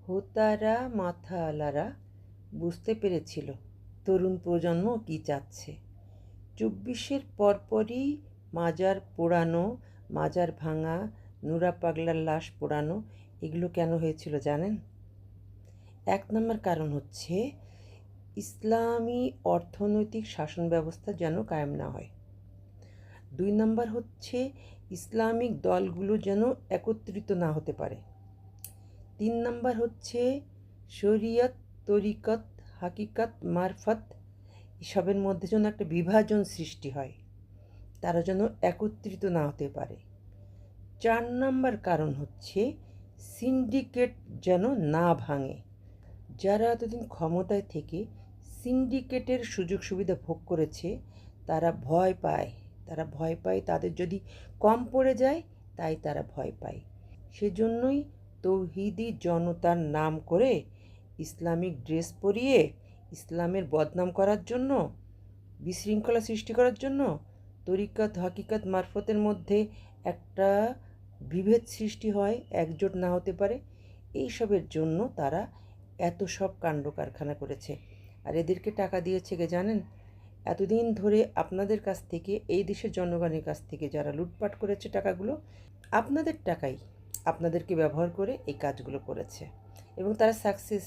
হোতারা মাথাওয়ালারা বুঝতে পেরেছিল তরুণ প্রজন্ম কী চাচ্ছে। 24-এর পরপরই মাজার পোড়ানো, মাজার ভাঙা, নুরা পাগলার লাশ পোড়ানো এগুলো কেন হয়েছিল জানেন? 1 নম্বর কারণ হচ্ছে ইসলামী অর্থনৈতিক শাসন ব্যবস্থা যেন কায়েম না হয়। 2 নম্বর হচ্ছে ইসলামিক দলগুলো যেন একত্রিত না হতে পারে। 3 নম্বর হচ্ছে শরিয়ত, তরিকত, হাকিকত, মারফত এসবের মধ্যে যেন একটা বিভাজন সৃষ্টি হয়, তারা যেন একত্রিত না হতে পারে। 4 নম্বর কারণ হচ্ছে সিন্ডিকেট যেন না ভাঙে। যারা এতদিন ক্ষমতায় থেকে সিন্ডিকেটের সুযোগ সুবিধা ভোগ করেছে তারা ভয় পায় তাদের যদি কম পড়ে যায়, তাই তারা ভয় পায়। সেজন্যই তৌহিদি জনতার নাম করে ইসলামিক ড্রেস পরিয়ে ইসলামের বদনাম করার জন্য, বিশৃঙ্খলা সৃষ্টি করার জন্য, তরিকত হাকিকত মারফতের মধ্যে একটা বিভেদ সৃষ্টি হয়, একজোট না হতে পারে, এইসবের জন্য তারা এত সব কাণ্ড কারখানা করেছে। আর এদেরকে টাকা দিয়েছে কে জানেন? এতদিন ধরে আপনাদের কাছ থেকে, এই দেশের জনগণের কাছ থেকে যারা লুটপাট করেছে টাকাগুলো, আপনাদের টাকাই আপনাদেরকে ব্যবহার করে এই কাজগুলো করেছে এবং তারা সাকসেস